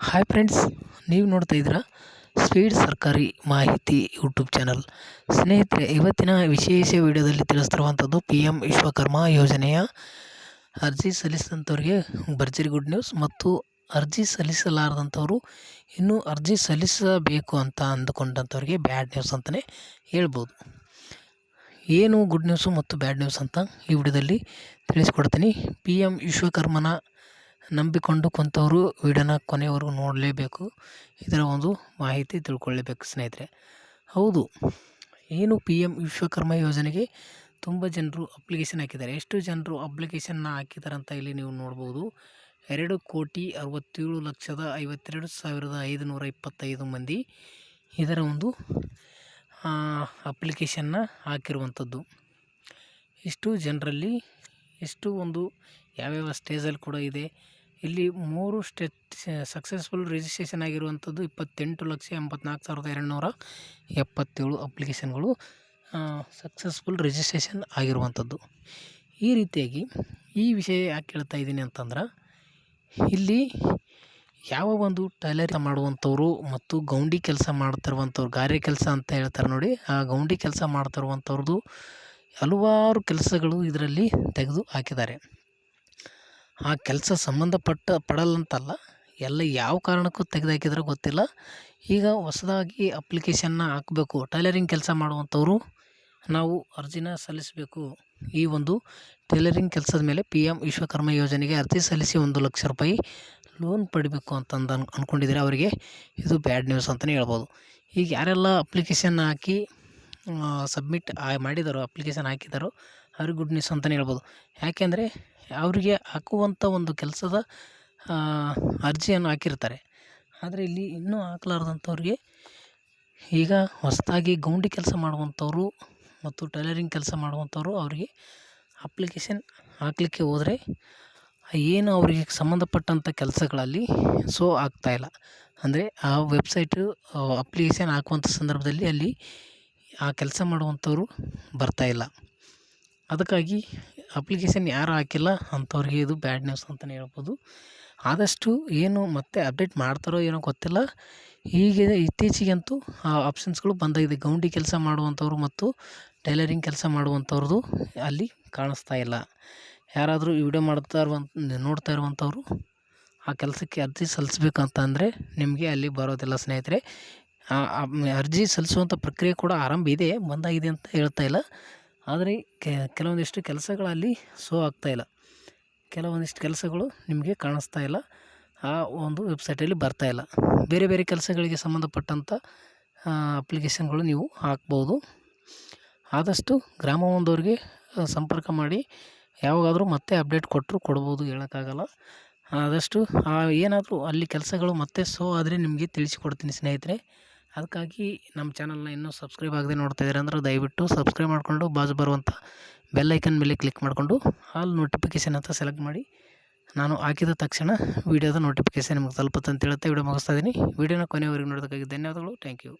Hi friends, ನೀವು ನೋಡ್ತಾ ಇದ್ದೀರಾ ಸ್ಪೀಡ್ ಸರ್ಕಾರಿ ಮಾಹಿತಿ ಯೂಟ್ಯೂಬ್ ಚಾನಲ್. ಸ್ನೇಹಿತರೆ, ಇವತ್ತಿನ ವಿಶೇಷ ವಿಡಿಯೋದಲ್ಲಿ ತಿಳಿಸ್ತಿರುವಂಥದ್ದು ಪಿ ಎಮ್ ವಿಶ್ವಕರ್ಮ ಯೋಜನೆಯ ಅರ್ಜಿ ಸಲ್ಲಿಸಿದಂಥವ್ರಿಗೆ ಭರ್ಜರಿ ಗುಡ್ ನ್ಯೂಸ್ ಮತ್ತು ಅರ್ಜಿ ಸಲ್ಲಿಸಲಾರದಂಥವರು ಇನ್ನೂ ಅರ್ಜಿ ಸಲ್ಲಿಸಬೇಕು ಅಂತ ಅಂದುಕೊಂಡಂಥವ್ರಿಗೆ ಬ್ಯಾಡ್ ನ್ಯೂಸ್ ಅಂತಲೇ ಹೇಳ್ಬೋದು. ಏನು ಗುಡ್ ನ್ಯೂಸು ಮತ್ತು ಬ್ಯಾಡ್ ನ್ಯೂಸ್ ಅಂತ ಈ ವಿಡಿಯೋದಲ್ಲಿ ತಿಳಿಸ್ಕೊಡ್ತೀನಿ. ಪಿ ಎಮ್ ವಿಶ್ವಕರ್ಮನ ನಂಬಿಕೊಂಡು ಕುಂತವರು ವಿಡಿಯೋನ ಕೊನೆಯವರೆಗೂ ನೋಡಲೇಬೇಕು. ಇದರ ಒಂದು ಮಾಹಿತಿ ತಿಳ್ಕೊಳ್ಳೇಬೇಕು ಸ್ನೇಹಿತರೆ. ಹೌದು, ಏನು ಪಿ ಎಮ್ ವಿಶ್ವಕರ್ಮ ಯೋಜನೆಗೆ ತುಂಬ ಜನರು ಅಪ್ಲಿಕೇಶನ್ ಹಾಕಿದ್ದಾರೆ. ಎಷ್ಟು ಜನರು ಅಪ್ಲಿಕೇಶನ್ನ ಹಾಕಿದ್ದಾರೆ ಅಂತ ಇಲ್ಲಿ ನೀವು ನೋಡ್ಬೋದು. 2,67,52,525 ಮಂದಿ ಇದರ ಒಂದು ಅಪ್ಲಿಕೇಶನ್ನ ಹಾಕಿರುವಂಥದ್ದು. ಇಷ್ಟು ಜನರಲ್ಲಿ ಎಷ್ಟು ಒಂದು ಯಾವ್ಯಾವ ಸ್ಟೇಜಲ್ಲಿ ಕೂಡ ಇದೆ. ಇಲ್ಲಿ 3 ಸಕ್ಸಸ್ಫುಲ್ ರಿಜಿಸ್ಟ್ರೇಷನ್ ಆಗಿರುವಂಥದ್ದು 28,84,277 ಅಪ್ಲಿಕೇಶನ್ಗಳು ಸಕ್ಸಸ್ಫುಲ್ ರಿಜಿಸ್ಟ್ರೇಷನ್ ಆಗಿರುವಂಥದ್ದು. ಈ ರೀತಿಯಾಗಿ ಈ ವಿಷಯ ಯಾಕೆ ಹೇಳ್ತಾ ಇದ್ದೀನಿ ಅಂತಂದ್ರೆ, ಇಲ್ಲಿ ಯಾವ ಒಂದು ಟೈಲರಿಂಗ್ ಮಾಡುವಂಥವ್ರು ಮತ್ತು ಗೌಂಡಿ ಕೆಲಸ ಮಾಡ್ತಿರುವಂಥವ್ರು, ಗಾರೆ ಕೆಲಸ ಅಂತ ಹೇಳ್ತಾರೆ ನೋಡಿ, ಆ ಗೌಂಡಿ ಕೆಲಸ ಮಾಡ್ತಿರುವಂಥವ್ರದ್ದು ಹಲವಾರು ಕೆಲಸಗಳು ಇದರಲ್ಲಿ ತೆಗೆದು ಹಾಕಿದ್ದಾರೆ. ಆ ಕೆಲಸ ಪಡಲ್ಲಂತಲ್ಲ, ಎಲ್ಲ ಯಾವ ಕಾರಣಕ್ಕೂ ತೆಗೆದು ಹಾಕಿದ್ರೆ ಗೊತ್ತಿಲ್ಲ. ಈಗ ಹೊಸದಾಗಿ ಅಪ್ಲಿಕೇಶನ್ನ ಹಾಕಬೇಕು, ಟೈಲರಿಂಗ್ ಕೆಲಸ ಮಾಡುವಂಥವ್ರು ನಾವು ಅರ್ಜಿನ ಸಲ್ಲಿಸಬೇಕು. ಈ ಒಂದು ಟೈಲರಿಂಗ್ ಕೆಲಸದ ಮೇಲೆ ಪಿ ಎಮ್ ವಿಶ್ವಕರ್ಮ ಯೋಜನೆಗೆ ಅರ್ಜಿ ಸಲ್ಲಿಸಿ 1 ಲಕ್ಷ ರೂಪಾಯಿ ಲೋನ್ ಪಡಿಬೇಕು ಅಂತಂದು ಅಂದ್ಕೊಂಡಿದ್ದಾರೆ. ಅವರಿಗೆ ಇದು ಬ್ಯಾಡ್ ನ್ಯೂಸ್ ಅಂತಲೇ ಹೇಳ್ಬೋದು. ಈಗ ಯಾರೆಲ್ಲ ಅಪ್ಲಿಕೇಶನ್ ಹಾಕಿ ಸಬ್ಮಿಟ್ ಮಾಡಿದಾರೋ, ಅಪ್ಲಿಕೇಶನ್ ಹಾಕಿದಾರೋ ಅವ್ರಿಗೆ ಗುಡ್ ನ್ಯೂಸ್ ಅಂತಲೇ ಹೇಳ್ಬೋದು. ಯಾಕೆಂದರೆ ಅವರಿಗೆ ಹಾಕುವಂಥ ಒಂದು ಕೆಲಸದ ಅರ್ಜಿಯನ್ನು ಹಾಕಿರ್ತಾರೆ. ಆದರೆ ಇಲ್ಲಿ ಇನ್ನೂ ಹಾಕಲಾರ್ದಂಥವ್ರಿಗೆ, ಈಗ ಹೊಸದಾಗಿ ಗೌಂಡಿ ಕೆಲಸ ಮಾಡುವಂಥವ್ರು ಮತ್ತು ಟೈಲರಿಂಗ್ ಕೆಲಸ ಮಾಡುವಂಥವ್ರು ಅವರಿಗೆ ಅಪ್ಲಿಕೇಶನ್ ಹಾಕಲಿಕ್ಕೆ ಹೋದರೆ ಏನು ಅವರಿಗೆ ಸಂಬಂಧಪಟ್ಟಂಥ ಕೆಲಸಗಳಲ್ಲಿ ಶೋ ಆಗ್ತಾಯಿಲ್ಲ. ಅಂದರೆ ಆ ವೆಬ್ಸೈಟು ಅಪ್ಲಿಕೇಶನ್ ಹಾಕುವಂಥ ಸಂದರ್ಭದಲ್ಲಿ ಅಲ್ಲಿ ಆ ಕೆಲಸ ಮಾಡುವಂಥವ್ರು ಬರ್ತಾಯಿಲ್ಲ. ಅದಕ್ಕಾಗಿ ಅಪ್ಲಿಕೇಶನ್ ಯಾರು ಹಾಕಿಲ್ಲ ಅಂಥವ್ರಿಗೆ ಇದು ಬ್ಯಾಡ್ ನ್ಯೂಸ್ ಅಂತಲೇ ಹೇಳ್ಬೋದು. ಆದಷ್ಟು ಏನು ಮತ್ತೆ ಅಪ್ಡೇಟ್ ಮಾಡ್ತಾರೋ ಏನೋ ಗೊತ್ತಿಲ್ಲ. ಹೀಗೆ ಇತ್ತೀಚೆಗಂತೂ ಆ ಆಪ್ಷನ್ಸ್ಗಳು ಬಂದಾಗಿದೆ. ಗೌಂಡಿ ಕೆಲಸ ಮಾಡುವಂಥವ್ರು ಮತ್ತು ಟೈಲರಿಂಗ್ ಕೆಲಸ ಮಾಡುವಂಥವ್ರದ್ದು ಅಲ್ಲಿ ಕಾಣಿಸ್ತಾ ಇಲ್ಲ. ಯಾರಾದರೂ ಈ ವಿಡಿಯೋ ನೋಡ್ತಾ ಇರುವಂಥವ್ರು ಆ ಕೆಲಸಕ್ಕೆ ಅರ್ಜಿ ಸಲ್ಲಿಸ್ಬೇಕಂತ ಅಂದರೆ ನಿಮಗೆ ಅಲ್ಲಿ ಬರೋದಿಲ್ಲ ಸ್ನೇಹಿತರೆ. ಅರ್ಜಿ ಸಲ್ಲಿಸುವಂಥ ಪ್ರಕ್ರಿಯೆ ಕೂಡ ಆರಂಭ ಇದೆ, ಬಂದಾಗಿದೆ ಅಂತ ಹೇಳ್ತಾ ಇಲ್ಲ. ಆದರೆ ಕೆಲವೊಂದಿಷ್ಟು ಕೆಲಸಗಳಲ್ಲಿ ಶೋ ಆಗ್ತಾಯಿಲ್ಲ, ಕೆಲವೊಂದಿಷ್ಟು ಕೆಲಸಗಳು ನಿಮಗೆ ಕಾಣಿಸ್ತಾ ಇಲ್ಲ, ಆ ಒಂದು ವೆಬ್ಸೈಟಲ್ಲಿ ಬರ್ತಾಯಿಲ್ಲ. ಬೇರೆ ಬೇರೆ ಕೆಲಸಗಳಿಗೆ ಸಂಬಂಧಪಟ್ಟಂಥ ಅಪ್ಲಿಕೇಶನ್ಗಳು ನೀವು ಹಾಕ್ಬೋದು. ಆದಷ್ಟು ಗ್ರಾಮ ಒಂದವ್ರಿಗೆ ಸಂಪರ್ಕ ಮಾಡಿ ಯಾವಾಗಾದರೂ ಮತ್ತೆ ಅಪ್ಡೇಟ್ ಕೊಡ್ಬೋದು, ಹೇಳೋಕ್ಕಾಗಲ್ಲ. ಆದಷ್ಟು ಏನಾದರೂ ಅಲ್ಲಿ ಕೆಲಸಗಳು ಮತ್ತೆ ಶೋ ಆದರೆ ನಿಮಗೆ ತಿಳಿಸಿಕೊಡ್ತೀನಿ ಸ್ನೇಹಿತರೆ. ಅದಕ್ಕಾಗಿ ನಮ್ಮ ಚಾನಲ್ನ ಇನ್ನೂ ಸಬ್ಸ್ಕ್ರೈಬ್ ಆಗದೆ ನೋಡ್ತಾ ಇದ್ದೀರ ಅಂದ್ರೆ ದಯವಿಟ್ಟು ಸಬ್ಸ್ಕ್ರೈಬ್ ಮಾಡಿಕೊಂಡು ಬಾಜು ಬರುವಂಥ ಬೆಲ್ ಐಕನ್ ಮೇಲೆ ಕ್ಲಿಕ್ ಮಾಡಿಕೊಂಡು ಆಲ್ ನೋಟಿಫಿಕೇಷನ್ ಅಂತ ಸೆಲೆಕ್ಟ್ ಮಾಡಿ, ನಾನು ಹಾಕಿದ ತಕ್ಷಣ ವೀಡಿಯೋದ ನೋಟಿಫಿಕೇಷನ್ ನಿಮಗೆ ತಲುಪುತ್ತೆ ಅಂತ ಹೇಳ್ತಾ ವಿಡಿಯೋ ಮುಗಿಸ್ತಾ ಇದ್ದೀನಿ. ವಿಡಿಯೋನ ಕೊನೆಯವರೆಗೂ ನೋಡೋದಕ್ಕಾಗಿ ಧನ್ಯವಾದಗಳು. Thank you.